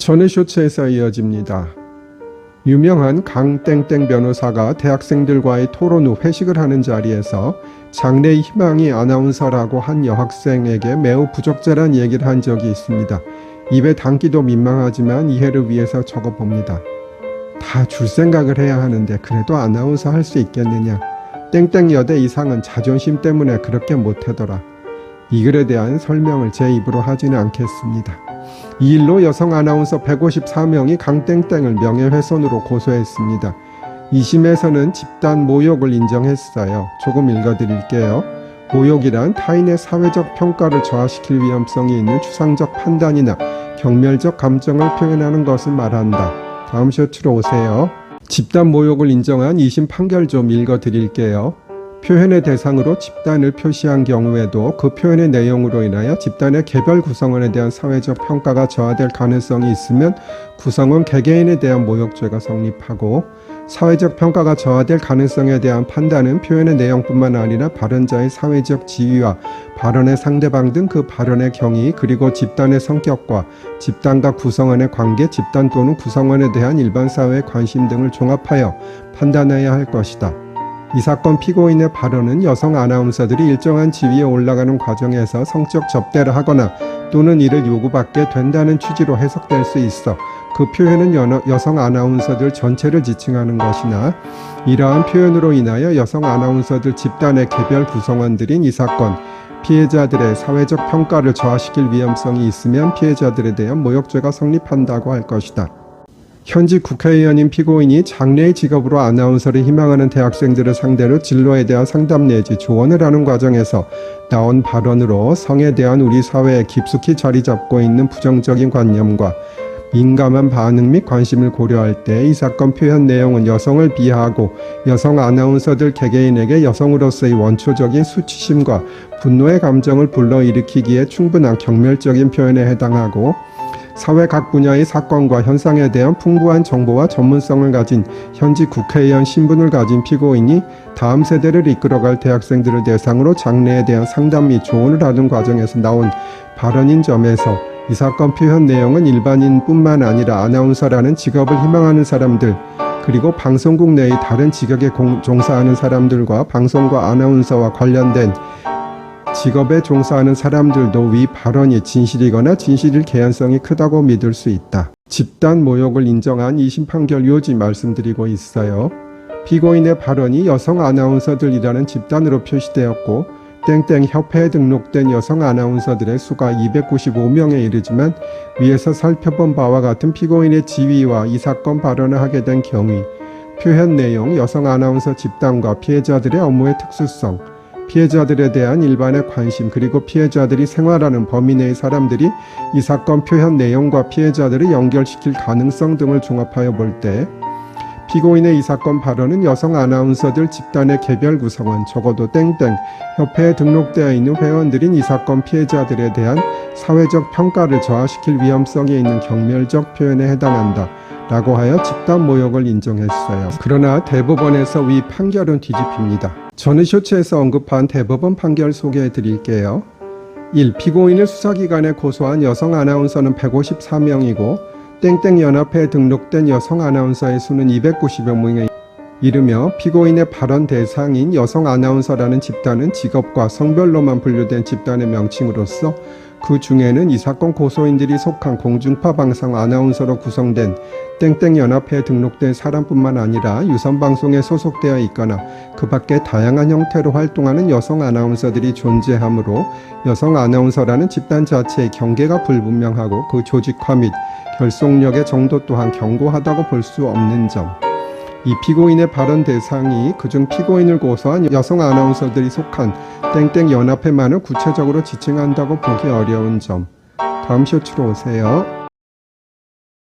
전의 쇼츠에서 이어집니다. 유명한 강땡땡 변호사가 대학생들과의 토론 후 회식을 하는 자리에서 장래의 희망이 아나운서라고 한 여학생에게 매우 부적절한 얘기를 한 적이 있습니다. 입에 담기도 민망하지만 이해를 위해서 적어봅니다. 다 줄 생각을 해야 하는데 그래도 아나운서 할 수 있겠느냐. 땡땡 여대 이상은 자존심 때문에 그렇게 못하더라. 이 글에 대한 설명을 제 입으로 하지는 않겠습니다. 이 일로 여성 아나운서 154명이 강땡땡을 명예훼손으로 고소했습니다. 2심에서는 집단 모욕을 인정했어요. 조금 읽어드릴게요. 모욕이란 타인의 사회적 평가를 저하시킬 위험성이 있는 추상적 판단이나 경멸적 감정을 표현하는 것을 말한다. 다음 쇼츠로 오세요. 집단 모욕을 인정한 2심 판결 좀 읽어드릴게요. 표현의 대상으로 집단을 표시한 경우에도 그 표현의 내용으로 인하여 집단의 개별 구성원에 대한 사회적 평가가 저하될 가능성이 있으면 구성원 개개인에 대한 모욕죄가 성립하고, 사회적 평가가 저하될 가능성에 대한 판단은 표현의 내용뿐만 아니라 발언자의 사회적 지위와 발언의 상대방 등 그 발언의 경위, 그리고 집단의 성격과 집단과 구성원의 관계, 집단 또는 구성원에 대한 일반 사회의 관심 등을 종합하여 판단해야 할 것이다. 이 사건 피고인의 발언은 여성 아나운서들이 일정한 지위에 올라가는 과정에서 성적 접대를 하거나 또는 이를 요구받게 된다는 취지로 해석될 수 있어 그 표현은 여성 아나운서들 전체를 지칭하는 것이나, 이러한 표현으로 인하여 여성 아나운서들 집단의 개별 구성원들인 이 사건 피해자들의 사회적 평가를 저하시킬 위험성이 있으면 피해자들에 대한 모욕죄가 성립한다고 할 것이다. 현직 국회의원인 피고인이 장래의 직업으로 아나운서를 희망하는 대학생들을 상대로 진로에 대한 상담 내지 조언을 하는 과정에서 나온 발언으로 성에 대한 우리 사회에 깊숙이 자리 잡고 있는 부정적인 관념과 민감한 반응 및 관심을 고려할 때 이 사건 표현 내용은 여성을 비하하고 여성 아나운서들 개개인에게 여성으로서의 원초적인 수치심과 분노의 감정을 불러일으키기에 충분한 경멸적인 표현에 해당하고, 사회 각 분야의 사건과 현상에 대한 풍부한 정보와 전문성을 가진 현직 국회의원 신분을 가진 피고인이 다음 세대를 이끌어갈 대학생들을 대상으로 장래에 대한 상담 및 조언을 하는 과정에서 나온 발언인 점에서 이 사건 표현 내용은 일반인뿐만 아니라 아나운서라는 직업을 희망하는 사람들, 그리고 방송국 내의 다른 직업에 종사하는 사람들과 방송과 아나운서와 관련된 직업에 종사하는 사람들도 위 발언이 진실이거나 진실일 개연성이 크다고 믿을 수 있다. 집단 모욕을 인정한 2심 판결 요지 말씀드리고 있어요. 피고인의 발언이 여성 아나운서들이라는 집단으로 표시되었고, 땡땡 협회에 등록된 여성 아나운서들의 수가 295명에 이르지만, 위에서 살펴본 바와 같은 피고인의 지위와 이 사건 발언을 하게 된 경위, 표현 내용, 여성 아나운서 집단과 피해자들의 업무의 특수성, 피해자들에 대한 일반의 관심, 그리고 피해자들이 생활하는 범위 내의 사람들이 이 사건 표현 내용과 피해자들을 연결시킬 가능성 등을 종합하여 볼 때 피고인의 이 사건 발언은 여성 아나운서들 집단의 개별 구성원, 적어도 땡땡 협회에 등록되어 있는 회원들인 이 사건 피해자들에 대한 사회적 평가를 저하시킬 위험성이 있는 경멸적 표현에 해당한다 라고 하여 집단 모욕을 인정했어요. 그러나 대법원에서 위 판결은 뒤집힙니다. 전의 쇼츠에서 언급한 대법원 판결 소개해 드릴게요. 1. 피고인을 수사기관에 고소한 여성 아나운서는 154명이고 땡땡연합회에 등록된 여성 아나운서의 수는 290여 명에 이르며, 피고인의 발언 대상인 여성 아나운서라는 집단은 직업과 성별로만 분류된 집단의 명칭으로서 그 중에는 이 사건 고소인들이 속한 공중파 방송 아나운서로 구성된 땡땡연합회에 등록된 사람뿐만 아니라 유선방송에 소속되어 있거나 그 밖에 다양한 형태로 활동하는 여성 아나운서들이 존재하므로 여성 아나운서라는 집단 자체의 경계가 불분명하고 그 조직화 및 결속력의 정도 또한 견고하다고 볼 수 없는 점. 이 피고인의 발언 대상이 그중 피고인을 고소한 여성 아나운서들이 속한 땡땡 연합회만을 구체적으로 지칭한다고 보기 어려운 점. 다음 쇼츠로 오세요.